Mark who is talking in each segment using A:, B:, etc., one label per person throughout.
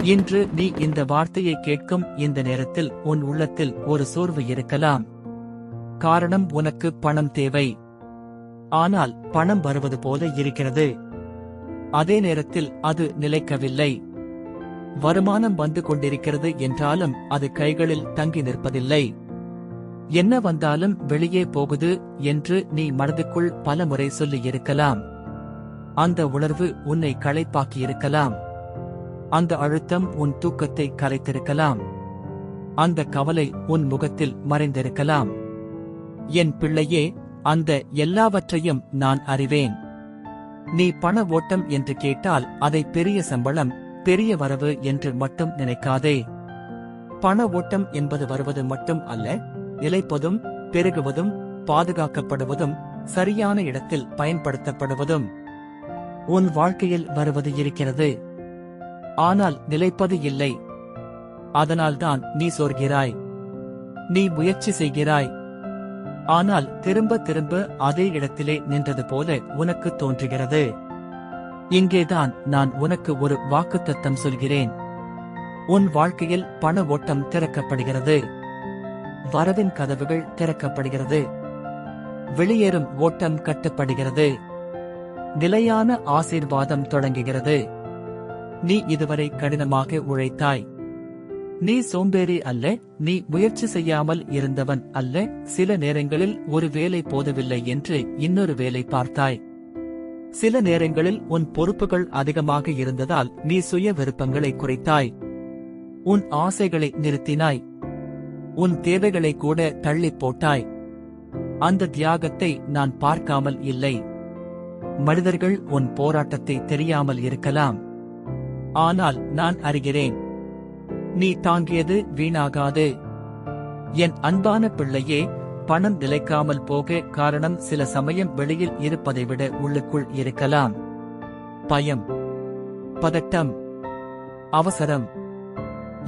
A: இன்று நீ இந்த வார்த்தையை கேட்கும் இந்த நேரத்தில் உன் உள்ளத்தில் ஒரு சோர்வு இருக்கலாம். காரணம், உனக்கு பணம் தேவை. ஆனால் பணம் வருவது போல இருக்கிறது. அதே நேரத்தில் அது நிலைக்கவில்லை. வருமானம் வந்து கொண்டிருக்கிறது என்றாலும் அது கைகளில் தங்கி நிற்பதில்லை. என்ன வந்தாலும் வெளியே போகுது என்று நீ மனதுக்குள் பலமுறை சொல்லியிருக்கலாம். அந்த உணர்வு உன்னை களைப்பாக்கியிருக்கலாம். அந்த அழுத்தம் உன் தூக்கத்தை கலைத்திருக்கலாம். அந்த கவலை உன் முகத்தில் மறைந்திருக்கலாம். என் பிள்ளையே, அந்த எல்லாவற்றையும் நான் அறிவேன். நீ பண ஓட்டம் என்று கேட்டால் அதை பெரிய சம்பளம், பெரிய வரவு என்று மட்டும் நினைக்காதே. பண ஓட்டம் என்பது வருவது மட்டும் அல்ல, நிலைப்பதும், பெருகுவதும், பாதுகாக்கப்படுவதும், சரியான இடத்தில் பயன்படுத்தப்படுவதும். உன் வாழ்க்கையில் வருவது இருக்கிறது. ஆனால் நிலைப்பது இல்லை. அதனால்தான் நீ சோர்கிறாய். நீ முயற்சி செய்கிறாய். ஆனால் திரும்ப திரும்ப அதே இடத்திலே நின்றது போல உனக்கு தோன்றுகிறது. இங்கேதான் நான் உனக்கு ஒரு வாக்குத்தத்தம் சொல்கிறேன். உன் வாழ்க்கையில் பண ஓட்டம் திறக்கப்படுகிறது. வரவின் கதவுகள் திறக்கப்படுகிறது. வெளியேறும் ஓட்டம் கட்டப்படுகிறது. நிலையான ஆசீர்வாதம் தொடங்குகிறது. நீ இதுவரை கடினமாக உழைத்தாய். நீ சோம்பேறி அல்ல, நீ முயற்சி செய்யாமல் இருந்தவன் அல்ல. சில நேரங்களில் ஒரு வேலை போதவில்லை என்று இன்னொரு வேலை பார்த்தாய். சில நேரங்களில் உன் பொறுப்புகள் அதிகமாக இருந்ததால் நீ சுய விருப்பங்களை குறைத்தாய். உன் ஆசைகளை நிறுத்தினாய். உன் தேவைகளை கூட தள்ளிப் போட்டாய். அந்த தியாகத்தை நான் பார்க்காமல் இல்லை. மனிதர்கள் உன் போராட்டத்தை தெரியாமல் இருக்கலாம். ஆனால் நான் அறிகிறேன். நீ தாங்கியது வீணாகாது. என் அன்பான பிள்ளையே, பணம் நிலைக்காமல் போக காரணம் சில சமயம் வெளியில் இருப்பதை விட உள்ளுக்குள் இருக்கலாம். பயம், பதட்டம், அவசரம்,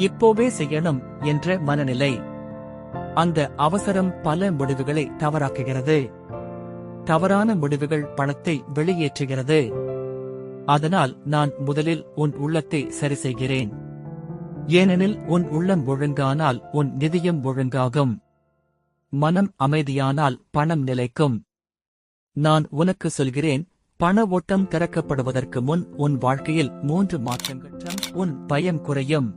A: இப்போவே செய்யணும் என்ற மனநிலை. அந்த அவசரம் பல முடிவுகளை தவறாக்குகிறது. தவறான முடிவுகள் பணத்தை வெளியேற்றுகிறது. அதனால் நான் முதலில் உன் உள்ளத்தை சரி செய்கிறேன். ஏனெனில் உன் உள்ளம் ஒழுங்கானால் உன் நிதியம் ஒழுங்காகும். மனம் அமைதியானால் பணம் நிலைக்கும். நான் உனக்கு சொல்கிறேன், பண ஓட்டம் திறக்கப்படுவதற்கு முன் உன் வாழ்க்கையில் 3 மாற்றங்கள். உன் பயம் குறையும்.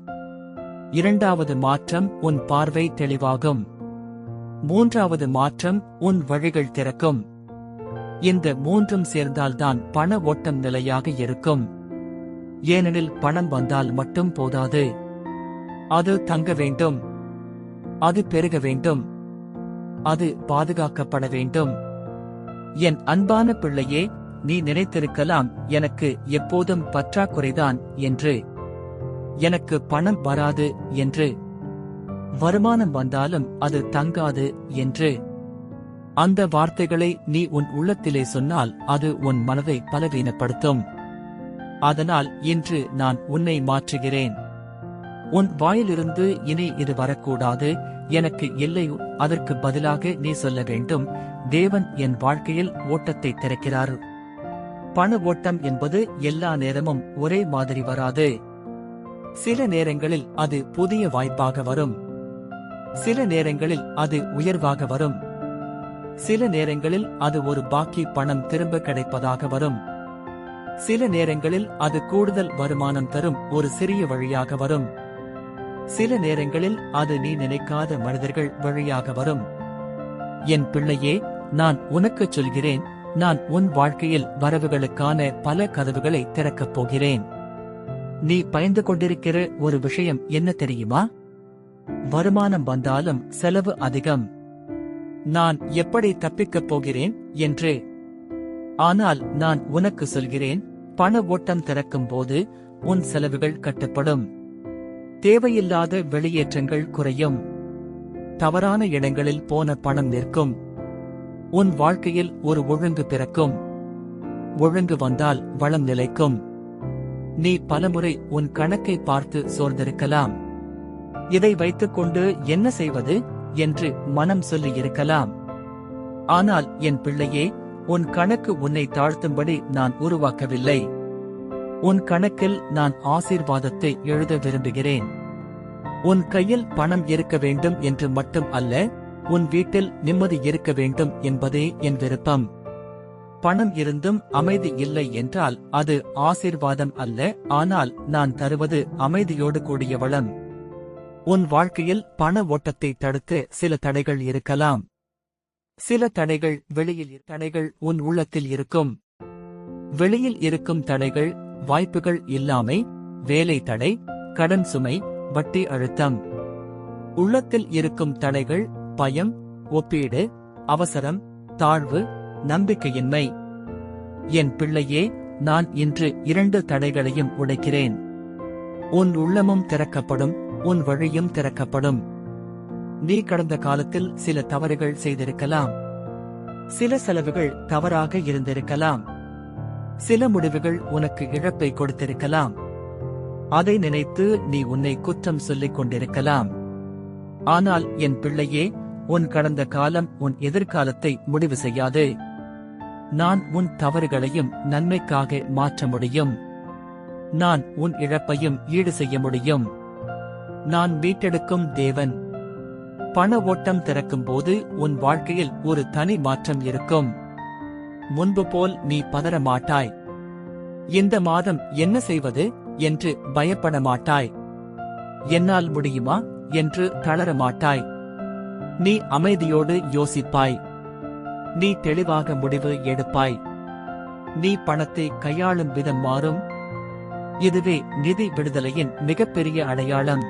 A: 2வது மாற்றம், உன் பார்வை தெளிவாகும். 3வது மாற்றம், உன் வழிகள் திறக்கும். இந்த 3ம் சேர்ந்தால்தான் பண ஓட்டம் நிலையாக இருக்கும். ஏனெனில் பணம் வந்தால் மட்டும் போதாது. அது தங்க வேண்டும். அது பெருக வேண்டும். அது பாதுகாக்கப்பட வேண்டும். என் அன்பான பிள்ளையே, நீ நினைத்திருக்கலாம், எனக்கு எப்போதும் பற்றாக்குறைதான் என்று. எனக்கு பணம் வராது என்று. வருமானம் வந்தாலும் அது தங்காது என்று. அந்த வார்த்தைகளை நீ உன் உள்ளத்திலே சொன்னால் அது உன் மனதை பலவீனப்படுத்தும். அதனால் இன்று நான் உன்னை மாற்றுகிறேன். உன் வாயிலிருந்து இனி இது வரக்கூடாது, எனக்கு இல்லை. அதற்கு பதிலாக நீ சொல்ல வேண்டும், தேவன் என் வாழ்க்கையில் ஓட்டத்தை திறக்கிறார். பண ஓட்டம் என்பது எல்லா நேரமும் ஒரே மாதிரி வராது. சில நேரங்களில் அது புதிய வாய்ப்பாக வரும். சில நேரங்களில் அது உயர்வாக வரும். சில நேரங்களில் அது ஒரு பாக்கி பணம் திரும்ப கிடைப்பதாக வரும். சில நேரங்களில் அது கூடுதல் வருமானம் தரும் ஒரு சிறிய வழியாக வரும். சில நேரங்களில் அது நீ நினைக்காத மனிதர்கள் வழியாக வரும். என் பிள்ளையே, நான் உனக்குச் சொல்கிறேன், நான் உன் வாழ்க்கையில் வரவுகளுக்கான பல கதவுகளை திறக்கப் போகிறேன். நீ பயந்து கொண்டிருக்கிற ஒரு விஷயம் என்ன தெரியுமா? வருமானம் வந்தாலும் செலவு அதிகம். நான் எப்படி தப்பிக்கப் போகிறேன் என்று. ஆனால் நான் உனக்கு சொல்கிறேன், பண ஓட்டம் திறக்கும் போது உன் செலவுகள் கட்டுப்படும். தேவையில்லாத வெளியேற்றங்கள் குறையும். தவறான இடங்களில் போன பணம் நிற்கும். உன் வாழ்க்கையில் ஒரு ஒழுங்கு பிறக்கும். ஒழுங்கு வந்தால் வளம் நிலைக்கும். நீ பலமுறை உன் கணக்கை பார்த்து சோர்ந்திருக்கலாம். இதை வைத்துக்கொண்டு என்ன செய்வது என்று மனம் சொல்லியிருக்கலாம். ஆனால் என் பிள்ளையே, உன் கணக்கு உன்னை தாழ்த்தும்படி நான் உருவாக்கவில்லை. உன் கணக்கில் நான் ஆசீர்வாதத்தை எழுத விரும்புகிறேன். உன் கையில் பணம் இருக்க வேண்டும் என்று மட்டும் அல்ல, உன் வீட்டில் நிம்மதி இருக்க வேண்டும் என்பதே என் விருப்பம். பணம் இருந்தும் அமைதி இல்லை என்றால் அது ஆசீர்வாதம் அல்ல, ஆனால் நான் தருவது அமைதியோடு கூடிய வளம். உன் வாழ்க்கையில் பண ஓட்டத்தை தடுக்க சில தடைகள் இருக்கலாம். சில தடைகள் வெளியில், தடைகள் உன் உள்ளத்தில் இருக்கும். வெளியில் இருக்கும் தடைகள் வாய்ப்புகள் இல்லாமை, வேலை தடை, கடன் சுமை, வட்டி அழுத்தம். உள்ளத்தில் இருக்கும் தடைகள் பயம், ஒப்பீடு, அவசரம், தாழ்வு, நம்பிக்கையின்மை. என் பிள்ளையே, நான் இன்று 2 தடைகளையும் உடைக்கிறேன். உன் உள்ளமும் திறக்கப்படும், உன் வழியும் திறக்கப்படும். நீ கடந்த காலத்தில் சில தவறுகள் செய்திருக்கலாம். சில செலவுகள் தவறாக இருந்திருக்கலாம். சில முடிவுகள் உனக்கு இழப்பை கொடுத்திருக்கலாம். அதை நினைத்து நீ உன்னை குற்றம் சொல்லிக் கொண்டிருக்கலாம். ஆனால் என் பிள்ளையே, உன் கடந்த காலம் உன் எதிர்காலத்தை முடிவு செய்யாது. நான் உன் தவறுகளையும் நன்மைக்காக மாற்ற முடியும். நான் உன் இழப்பையும் ஈடு செய்ய முடியும். நான் மீட்டெடுக்கும் தேவன். பண ஓட்டம் திறக்கும் போது உன் வாழ்க்கையில் ஒரு தனி மாற்றம் இருக்கும். முன்பு போல் நீ பதற மாட்டாய். இந்த மாதம் என்ன செய்வது என்று பயப்பட மாட்டாய். என்னால் முடியுமா என்று தளர மாட்டாய். நீ அமைதியோடு யோசிப்பாய். நீ தெளிவாக முடிவு எடுப்பாய். நீ பணத்தை கையாளும் விதம் மாறும். இதுவே நிதி விடுதலையின் மிகப்பெரிய அடையாளம்.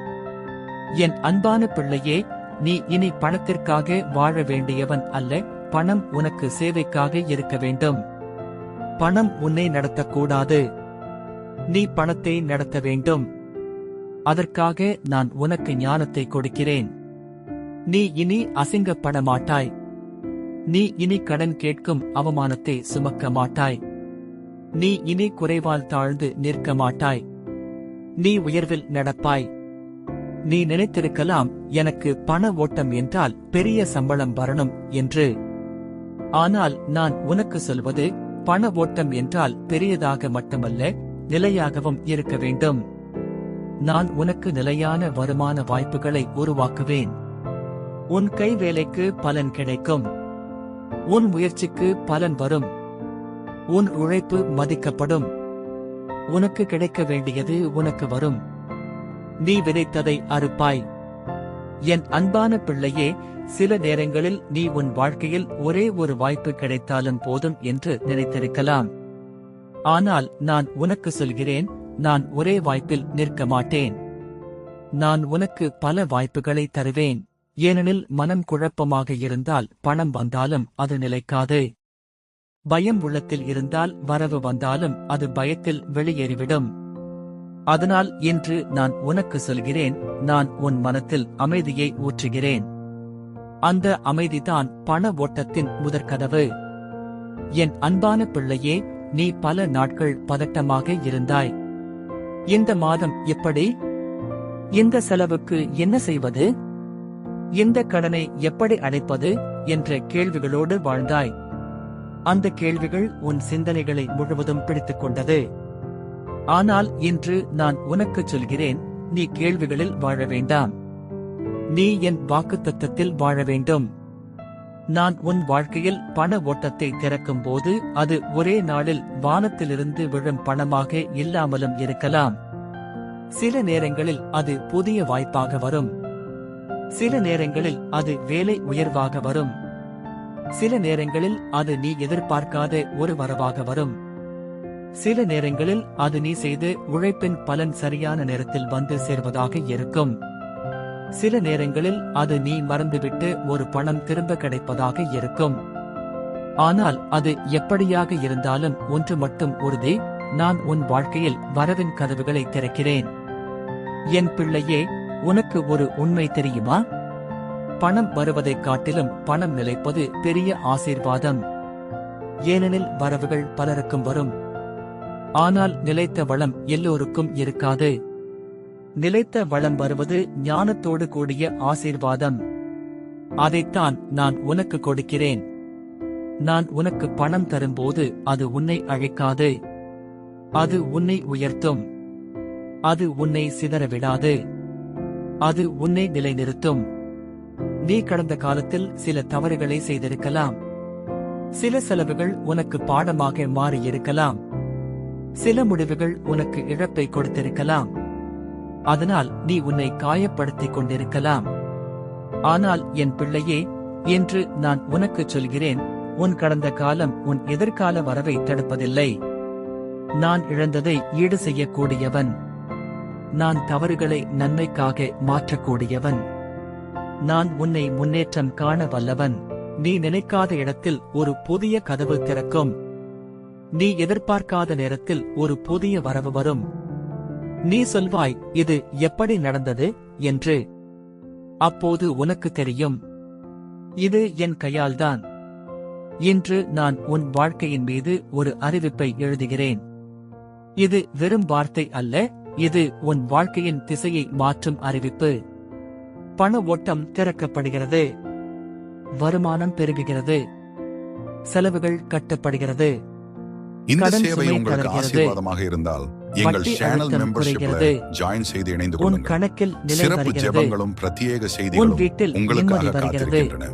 A: என் அன்பான பிள்ளையே, நீ இனி பணத்திற்காக வாழ வேண்டியவன் அல்ல, பணம் உனக்கு சேவைக்காக இருக்க வேண்டும். பணம் உன்னை நடத்தக்கூடாது. நீ பணத்தை நடத்த வேண்டும். அதற்காக நான் உனக்கு ஞானத்தை கொடுக்கிறேன். நீ இனி அசிங்கப்பட மாட்டாய். நீ இனி கடன் கேட்கும் அவமானத்தை சுமக்க மாட்டாய். நீ இனி குறைவால் தாழ்ந்து நிற்க மாட்டாய். நீ உயர்வில் நடப்பாய். நீ நினைத்திருக்கலாம், எனக்கு பண ஓட்டம் என்றால் பெரிய சம்பளம் வரணும் என்று. ஆனால் நான் உனக்கு சொல்வது, பண ஓட்டம் என்றால் பெரியதாக மட்டுமல்ல, நிலையாகவும் இருக்க வேண்டும். நான் உனக்கு நிலையான வருமான வாய்ப்புகளை உருவாக்குவேன். உன் கை வேலைக்கு பலன் கிடைக்கும். உன் முயற்சிக்கு பலன் வரும். உன் உழைப்பு மதிக்கப்படும். உனக்கு கிடைக்க வேண்டியது உனக்கு வரும். நீ விதைத்ததை அறுப்பாய். என் அன்பான பிள்ளையே, சில நேரங்களில் நீ உன் வாழ்க்கையில் ஒரே ஒரு வாய்ப்பு கிடைத்தாலும் போதும் என்று நினைத்திருக்கலாம். ஆனால் நான் உனக்கு சொல்கிறேன், நான் ஒரே வாய்ப்பில் நிற்க மாட்டேன். நான் உனக்கு பல வாய்ப்புகளை தருவேன். ஏனெனில் மனம் குழப்பமாக இருந்தால் பணம் வந்தாலும் அது நிலைக்காது. பயம் உள்ளத்தில் இருந்தால் வரவு வந்தாலும் அது பயத்தில் வெளியேறிவிடும். அதனால் இன்று நான் உனக்கு சொல்கிறேன், நான் உன் மனத்தில் அமைதியை ஊற்றுகிறேன். அந்த அமைதிதான் பண ஓட்டத்தின் முதற்கதவு. என் அன்பான பிள்ளையே, நீ பல நாட்கள் பதட்டமாக இருந்தாய். இந்த மாதம் எப்படி? இந்த செலவுக்கு என்ன செய்வது? இந்த கடனை எப்படி அடைப்பது என்ற கேள்விகளோடு வாழ்ந்தாய். அந்த கேள்விகள் உன் சிந்தனைகளை முழுவதும் பிடித்துக் கொண்டது. ஆனால் இன்று நான் உனக்குச் சொல்கிறேன், நீ கேள்விகளில் வாழ வேண்டாம். நீ என் வாக்குத்தத்தத்தில் வாழ வேண்டும். நான் உன் வாழ்க்கையில் பண ஓட்டத்தை திறக்கும் போது அது ஒரே நாளில் வானத்திலிருந்து விழும் பணமாக இல்லாமலும் இருக்கலாம். சில நேரங்களில் அது புதிய வாய்ப்பாக வரும். சில நேரங்களில் அது வேலை உயர்வாக வரும். சில நேரங்களில் அது நீ எதிர்பார்க்காத ஒரு வரவாக வரும். சில நேரங்களில் அது நீ செய்து உழைப்பின் பலன் சரியான நேரத்தில் வந்து சேர்வதாக இருக்கும். சில நேரங்களில் அது நீ மறந்துவிட்டு ஒரு பணம் திரும்ப கிடைப்பதாக இருக்கும். ஆனால் அது எப்படியாக இருந்தாலும் ஒன்று மட்டும் உறுதி, நான் உன் வாழ்க்கையில் வரவின் கதவுகளை திறக்கிறேன். என் பிள்ளையே, உனக்கு ஒரு உண்மை தெரியுமா? பணம் வருவதைக் காட்டிலும் பணம் நிலைப்பது பெரிய ஆசீர்வாதம். ஏனெனில் வரவுகள் பலருக்கும் வரும். ஆனால் நிலைத்த வளம் எல்லோருக்கும் இருக்காது. நிலைத்த வளம் வருவது ஞானத்தோடு கூடிய ஆசீர்வாதம். அதைத்தான் நான் உனக்கு கொடுக்கிறேன். நான் உனக்கு பணம் தரும்போது அது உன்னை அழைக்காது. அது உன்னை உயர்த்தும். அது உன்னை சிதறவிடாது. அது உன்னை நிலைநிறுத்தும். நீ கடந்த காலத்தில் சில தவறுகளை செய்திருக்கலாம். சில செலவுகள் உனக்கு பாடமாக மாறியிருக்கலாம். சில முடிவுகள் உனக்கு இழப்பை கொடுத்திருக்கலாம். அதனால் நீ உன்னை காயப்படுத்திக் கொண்டிருக்கலாம். ஆனால் என் பிள்ளையே, என்று நான் உனக்கு சொல்கிறேன், உன் கடந்த காலம் உன் எதிர்கால வரவை தடுப்பதில்லை. நான் இழந்ததை ஈடு செய்யக்கூடியவன். நான் தவறுகளை நன்மைக்காக மாற்றக்கூடியவன். நான் உன்னை முன்னேற்றம் காண வல்லவன். நீ நினைக்காத இடத்தில் ஒரு புதிய கதவு திறக்கும். நீ எதிர்பார்க்காத நேரத்தில் ஒரு புதிய வரவு வரும். நீ சொல்வாய், இது எப்படி நடந்தது என்று. அப்போது உனக்கு தெரியும், இது என் கையால்தான். இன்று நான் உன் வாழ்க்கையின் மீது ஒரு அறிவிப்பை எழுதுகிறேன். இது வெறும் வார்த்தை அல்ல, இது உன் வாழ்க்கையின் திசையை மாற்றும் அறிவிப்பு. பண ஓட்டம் திறக்கப்படுகிறது. வருமானம் பெருகுகிறது. செலவுகள் கட்டப்படுகிறது.
B: இந்த
A: கடன்
B: சேவை
A: சுமை
B: உங்களுக்கு
A: தளர்கிறது.
B: ஆசீர்வாதமாக இருந்தால் எங்கள்
A: வட்டி
B: சேனல்
A: அழுத்தம்
B: மெம்பர்ஷிப்ல
A: குறைகிறது.
B: ஜாயின் செய்து இணைந்து
A: உன்
B: கொள்ளுங்கள்.
A: கணக்கில் நிலை
B: சிறப்பு
A: வருகிறது.
B: ஜெபங்களும் பிரத்யேக
A: உன்
B: செய்திகளும்
A: வீட்டில்
B: உங்களுக்காக
A: நிம்மதி வருகிறது.
B: காத்திருக்கின்றன.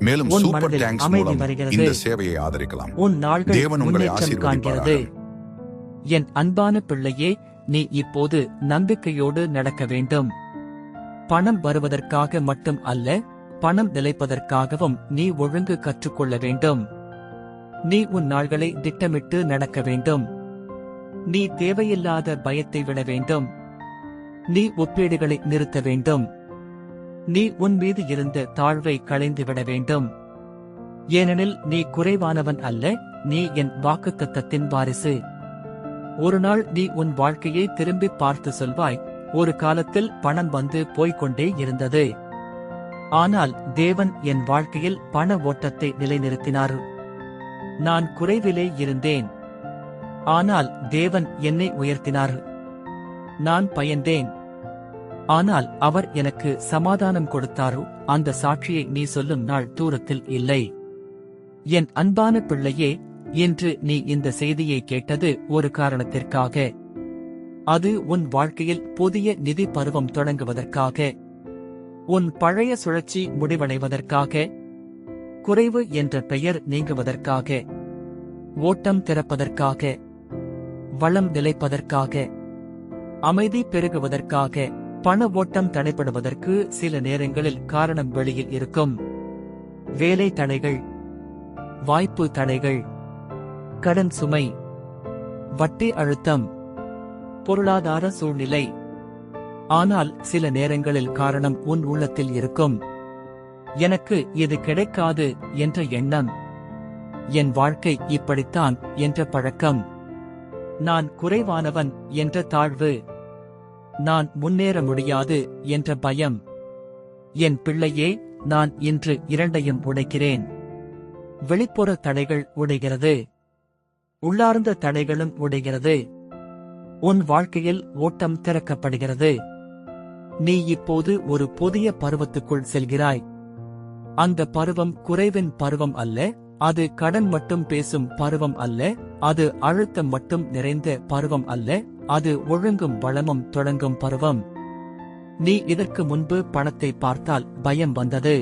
B: மேலும்
A: உன்
B: சூப்பர்
A: மனதில்
B: டேங்க்ஸ்
A: அமைதி
B: மூலம்
A: வருகிறது.
B: இந்த சேவையை ஆதரிக்கலாம்.
A: உன் நாள்கள்
B: தேவன் உங்களை
A: முன்னேற்றம் காண்கிறது.
B: ஆசீர்வதிப்பாராக.
A: என் அன்பான பிள்ளையே, நீ இப்போது நம்பிக்கையோடு நடக்க வேண்டும். பணம் வருவதற்காக மட்டும் அல்ல, பணம் நிலைப்பதற்காகவும் நீ ஒழுங்கு கற்றுக்கொள்ள வேண்டும். நீ உன் நாள்களை திட்டமிட்டு நடக்க வேண்டும். நீ தேவையில்லாத பயத்தை விட வேண்டும். நீ ஒப்பீடுகளை நிறுத்த வேண்டும். நீ உன் மீது இருந்த தாழ்வை களைந்து விட வேண்டும். ஏனெனில் நீ குறைவானவன் அல்ல, நீ என் வாக்குத்தத்தத்தின் வாரிசு. ஒரு நாள் நீ உன் வாழ்க்கையை திரும்பி பார்த்து சொல்வாய், ஒரு காலத்தில் பணம் வந்து போய்க்கொண்டே இருந்தது. ஆனால் தேவன் என் வாழ்க்கையில் பண ஓட்டத்தை நிலைநிறுத்தினார். நான் குறைவிலே இருந்தேன். ஆனால் தேவன் என்னை உயர்த்தினார். நான் பயந்தேன். ஆனால் அவர் எனக்கு சமாதானம் கொடுத்தார். அந்த சாட்சியை நீ சொல்லும் நாள் தூரத்தில் இல்லை. என் அன்பான பிள்ளையே, இன்று நீ இந்த செய்தியை கேட்டது ஒரு காரணத்திற்காக. அது உன் வாழ்க்கையில் புதிய நிதி பருவம் தொடங்குவதற்காக. உன் பழைய சுழற்சி முடிவடைவதற்காக. குறைவு என்ற பெயர் நீங்குவதற்காக. ஓட்டம் திறப்பதற்காக. வளம் நிலைப்பதற்காக. அமைதி பெருகுவதற்காக. பண ஓட்டம் தடைபடுவதற்கு சில நேரங்களில் காரணம் வெளியில் இருக்கும். வேலை தடைகள், வாய்ப்பு தடைகள், கடன் சுமை, வட்டி அழுத்தம், பொருளாதார சூழ்நிலை. ஆனால் சில நேரங்களில் காரணம் உன் உள்ளத்தில் இருக்கும். எனக்கு இது கிடைக்காது என்ற எண்ணம். என் வாழ்க்கை இப்படித்தான் என்ற பழக்கம். நான் குறைவானவன் என்ற தாழ்வு. நான் முன்னேற முடியாது என்ற பயம். என் பிள்ளையே, நான் இன்று இரண்டையும் உடைக்கிறேன். வெளிப்புற தடைகள் உடைகிறது. உள்ளார்ந்த தடைகளும் உடைகிறது. உன் வாழ்க்கையில் ஓட்டம் திறக்கப்படுகிறது. நீ இப்போது ஒரு புதிய பருவத்துக்குள் செல்கிறாய். அந்த பருவம் குறைவின் பருவம் அல்ல, அது கடன் மட்டும் பேசும் பருவம் அல்ல, அது அழுத்தம் மட்டும் நிறைந்த பருவம் அல்ல, அது ஒழுங்கும் வளமும் தொடங்கும் பருவம். நீ இதற்கு முன்பு பணத்தை பார்த்தால் பயம் வந்தது.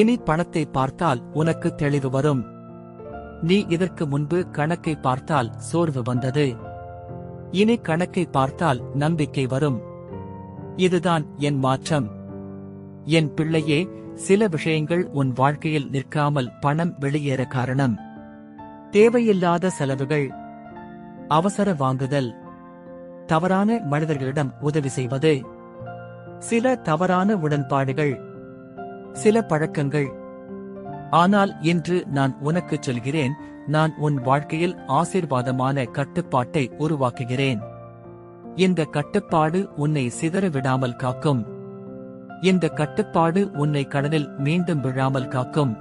A: இனி பணத்தை பார்த்தால் உனக்கு தெளிவு வரும். நீ இதற்கு முன்பு கணக்கை பார்த்தால் சோர்வு வந்தது. இனி கணக்கை பார்த்தால் நம்பிக்கை வரும். இதுதான் என் மாற்றம். என் பிள்ளையே, சில விஷயங்கள் உன் வாழ்க்கையில் நிற்காமல் பணம் வெளியேற காரணம். தேவையில்லாத செலவுகள், அவசர வாங்குதல், தவறான மனிதர்களிடம் உதவி செய்வது, சில தவறான உடன்பாடுகள், சில பழக்கங்கள். ஆனால் இன்று நான் உனக்கு சொல்கிறேன், நான் உன் வாழ்க்கையில் ஆசீர்வாதமான கட்டுப்பாட்டை உருவாக்குகிறேன். இந்த கட்டுப்பாடு உன்னை சிதற விடாமல் காக்கும். இந்த கட்டுப்பாடு உன்னை கடனில் மீண்டும் விழாமல் காக்கும்.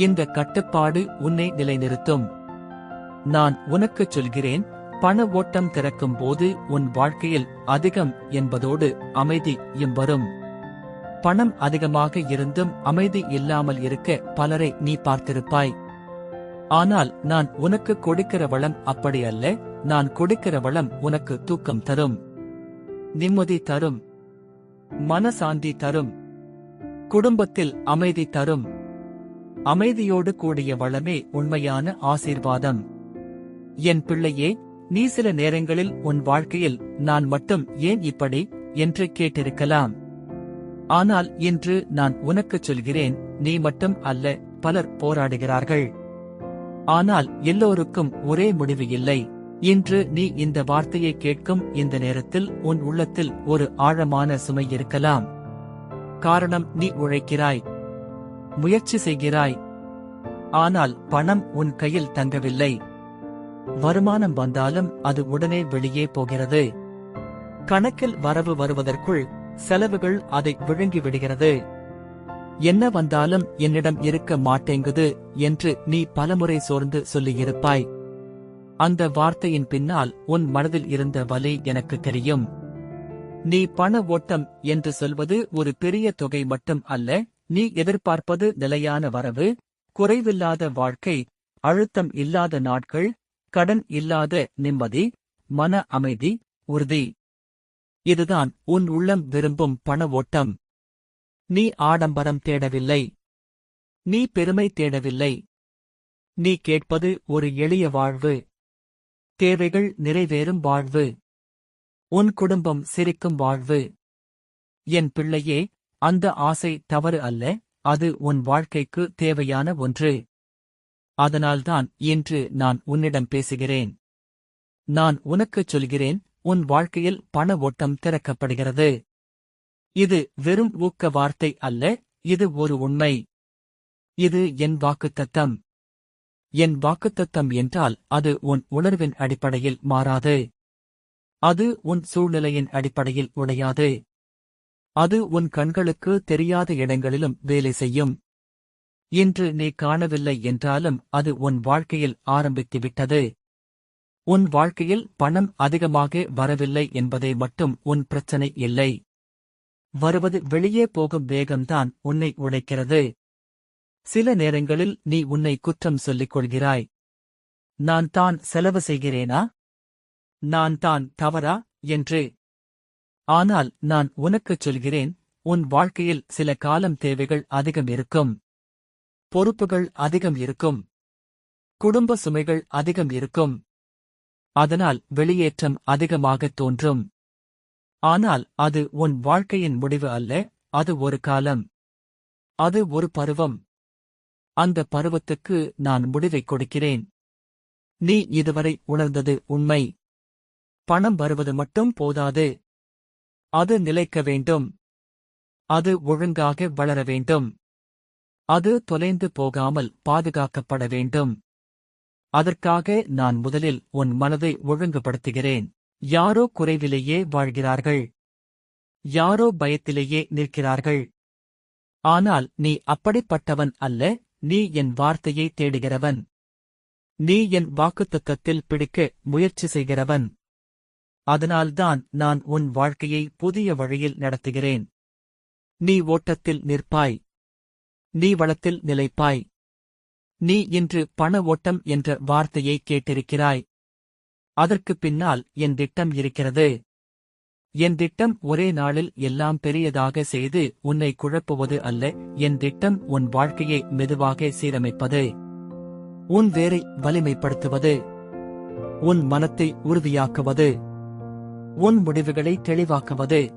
A: இந்த கட்டுப்பாடு உன்னை நிலைநிறுத்தும். நான் உனக்குச் சொல்கிறேன், பண ஓட்டம் திறக்கும் போது உன் வாழ்க்கையில் அதிகம் என்பதோடு அமைதியும் வரும். பணம் அதிகமாக இருந்தும் அமைதி இல்லாமல் இருக்க பலரை நீ பார்த்திருப்பாய். ஆனால் நான் உனக்கு கொடுக்கிற வளம் அப்படி அல்ல. நான் கொடுக்கிற வளம் உனக்கு தூக்கம் தரும், நிம்மதி தரும், மனசாந்தி தரும், குடும்பத்தில் அமைதி தரும். அமைதியோடு கூடிய வளமே உண்மையான ஆசீர்வாதம். என் பிள்ளையே, நீ சில நேரங்களில் உன் வாழ்க்கையில் நான் மட்டும் ஏன் இப்படி என்று கேட்டிருக்கலாம். ஆனால் இன்று நான் உனக்குச் சொல்கிறேன், நீ மட்டும் அல்ல, பலர் போராடுகிறார்கள். ஆனால் எல்லோருக்கும் ஒரே முடிவு இல்லை. இன்று நீ இந்த வார்த்தையை கேட்கும் இந்த நேரத்தில் உன் உள்ளத்தில் ஒரு ஆழமான சுமை இருக்கலாம். காரணம், நீ உழைக்கிறாய், முயற்சி செய்கிறாய், ஆனால் பணம் உன் கையில் தங்கவில்லை. வருமானம் வந்தாலும் அது உடனே வெளியே போகிறது. கணக்கில் வரவு வருவதற்குள் செலவுகள் அதை விழுங்கி விடுகிறது. என்ன வந்தாலும் என்னிடம் இருக்க மாட்டேங்குது என்று நீ பலமுறை சோர்ந்து சொல்லியிருப்பாய். அந்த வார்த்தையின் பின்னால் உன் மனதில் இருந்த வலி எனக்கு தெரியும். நீ பண ஓட்டம் என்று சொல்வது ஒரு பெரிய தொகை மட்டும் அல்ல. நீ எதிர்பார்ப்பது நிலையான வரவு, குறைவில்லாத வாழ்க்கை, அழுத்தம் இல்லாத நாட்கள், கடன் இல்லாத நிம்மதி, மன அமைதி, உறுதி. இதுதான் உன் உள்ளம் விரும்பும் பண ஓட்டம். நீ ஆடம்பரம் தேடவில்லை, நீ பெருமை தேடவில்லை. நீ கேட்பது ஒரு எளிய வாழ்வு, தேவைகள் நிறைவேறும் வாழ்வு, உன் குடும்பம் சிரிக்கும் வாழ்வு. என் பிள்ளையே, அந்த ஆசை தவறு அல்ல, அது உன் வாழ்க்கைக்கு தேவையான ஒன்று. அதனால்தான் இன்று நான் உன்னிடம் பேசுகிறேன். நான் உனக்குச் சொல்கிறேன், உன் வாழ்க்கையில் பண ஓட்டம் திறக்கப்படுகிறது. இது வெறும் ஊக்க வார்த்தை அல்ல, இது ஒரு உண்மை. இது என் வாக்குத்தத்தம். என் வாக்குத்தத்தம் என்றால் அது உன் உணர்வின் அடிப்படையில் மாறாது. அது உன் சூழ்நிலையின் அடிப்படையில் உடையாது. அது உன் கண்களுக்கு தெரியாத இடங்களிலும் வேலை செய்யும். இன்று நீ காணவில்லை என்றாலும் அது உன் வாழ்க்கையில் ஆரம்பித்துவிட்டது. உன் வாழ்க்கையில் பணம் அதிகமாக வரவில்லை என்பதை மட்டும் உன் பிரச்சனை இல்லை. வருவது வெளியே போகும் வேகம்தான் உன்னை உடைக்கிறது. சில நேரங்களில் நீ உன்னை குற்றம் சொல்லிக் கொள்கிறாய். நான் தான் செலவு செய்கிறேனா? நான் தான் தவறா என்று. ஆனால் நான் உனக்குச் சொல்கிறேன், உன் வாழ்க்கையில் சில காலம் தேவைகள் அதிகம் இருக்கும். பொறுப்புகள் அதிகம் இருக்கும். குடும்ப சுமைகள் அதிகம் இருக்கும். அதனால் வெளியேற்றம் அதிகமாகத் தோன்றும். ஆனால் அது உன் வாழ்க்கையின் முடிவு அல்ல, அது ஒரு காலம். அது ஒரு பருவம். அந்த பருவத்துக்கு நான் முடிவைக் கொடுக்கிறேன். நீ இதுவரை உணர்ந்தது உண்மை. பணம் வருவது மட்டும் போதாது. அது நிலைக்க வேண்டும். அது ஒழுங்காக வளர வேண்டும். அது தொலைந்து போகாமல் பாதுகாக்கப்பட வேண்டும். அதற்காக நான் முதலில் உன் மனதை ஒழுங்குபடுத்துகிறேன். யாரோ குறைவிலேயே வாழ்கிறார்கள். யாரோ பயத்திலேயே நிற்கிறார்கள். ஆனால் நீ அப்படிப்பட்டவன் அல்ல, நீ என் வார்த்தையை தேடுகிறவன். நீ என் வாக்குத்தத்தத்தில் பிடிக்க முயற்சி செய்கிறவன். அதனால்தான் நான் உன் வாழ்க்கையை புதிய வழியில் நடத்துகிறேன். நீ ஓட்டத்தில் நிற்பாய். நீ வளத்தில் நிலைப்பாய். நீ இன்று பண ஓட்டம் என்ற வார்த்தையை கேட்டிருக்கிறாய். அதற்குப் பின்னால் என் திட்டம் இருக்கிறது. என் திட்டம் ஒரே நாளில் எல்லாம் பெரியதாக செய்து உன்னை குழப்புவது அல்ல. என் திட்டம் உன் வாழ்க்கையை மெதுவாக சீரமைப்பது, உன் வேரை வலிமைப்படுத்துவது, உன் மனத்தை உறுதியாக்குவது, உன் முடிவுகளை தெளிவாக்குவது,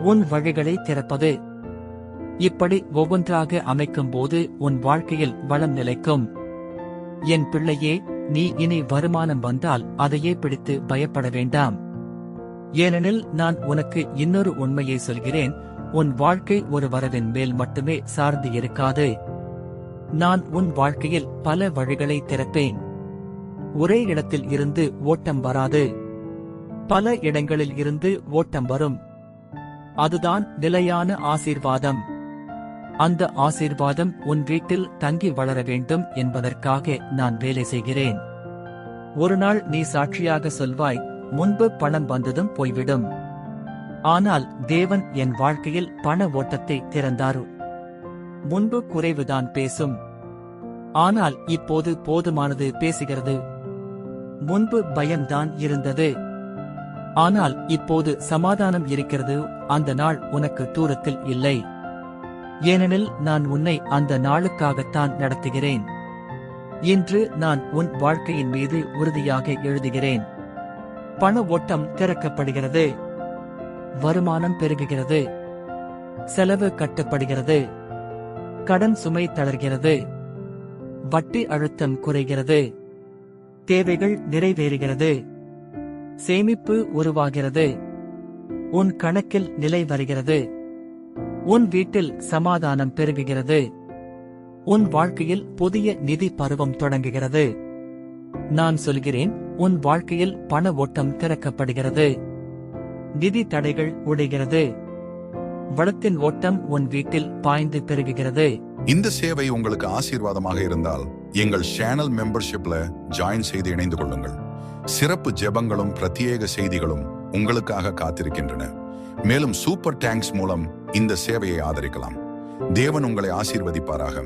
A: உன் வழிகளை திறப்பது. இப்படி ஒவ்வொன்றாக அமைக்கும்போது உன் வாழ்க்கையில் வளம் நிலைக்கும். என் பிள்ளையே, நீ இனி வருமானம் வந்தால் அதையே பிடித்து பயப்பட வேண்டாம். ஏனெனில் நான் உனக்கு இன்னொரு உண்மையை சொல்கிறேன், உன் வாழ்க்கை ஒரு வரவின் மேல் மட்டுமே சார்ந்து இருக்காது. நான் உன் வாழ்க்கையில் பல வழிகளை திறப்பேன். ஒரே இடத்தில் இருந்து ஓட்டம் வராது. பல இடங்களில் இருந்து ஓட்டம் வரும். அதுதான் நிலையான ஆசீர்வாதம். அந்த ஆசீர்வாதம் உன் வீட்டில் தங்கி வளர வேண்டும் என்பதற்காக நான் வேலை செய்கிறேன். ஒரு நாள் நீ சாட்சியாக சொல்வாய், முன்பு பணம் வந்ததும் போய்விடும். ஆனால் தேவன் என் வாழ்க்கையில் பண ஓட்டத்தை திறந்தாரு. முன்பு குறைவுதான் பேசும். ஆனால் இப்போது போதுமானது பேசுகிறது. முன்பு பயம்தான் இருந்தது. ஆனால் இப்போது சமாதானம் இருக்கிறது. அந்த நாள் உனக்கு தூரத்தில் இல்லை. ஏனெனில் நான் உன்னை அந்த நாளுக்காகத்தான் நடத்துகிறேன். இன்று நான் உன் வாழ்க்கையின் மீது உறுதியாக எழுதுகிறேன். பண ஓட்டம் திறக்கப்படுகிறது. வருமானம் பெருகுகிறது. செலவு கட்டுப்படுகிறது. கடன் சுமை தளர்கிறது. வட்டி அழுத்தம் குறைகிறது. தேவைகள் நிறைவேறுகிறது. சேமிப்பு உருவாகிறது. உன் கணக்கில் நிலை வருகிறது. உன் வீட்டில் சமாதானம் பெருகுகிறது. உன் வாழ்க்கையில் புதிய நிதி பருவம் தொடங்குகிறது. நான் சொல்கிறேன், உன் வாழ்க்கையில் பண ஓட்டம் திறக்கப்படுகிறது. நிதி தடைகள் உடைகிறது. வளத்தின் ஓட்டம் உன் வீட்டில் பாய்ந்து பெருகுகிறது.
B: இந்த சேவை உங்களுக்கு ஆசீர்வாதமாக இருந்தால் எங்கள் சேனல் மெம்பர்ஷிப்ல ஜாயின் செய்து இணைந்து கொள்ளுங்கள். சிறப்பு ஜெபங்களும் பிரத்யேக செய்திகளும் உங்களுக்காக காத்திருக்கின்றன. மேலும் சூப்பர் டேங்க்ஸ் மூலம் இந்த சேவையை ஆதரிக்கலாம். தேவன் உங்களை ஆசீர்வதிப்பாராக.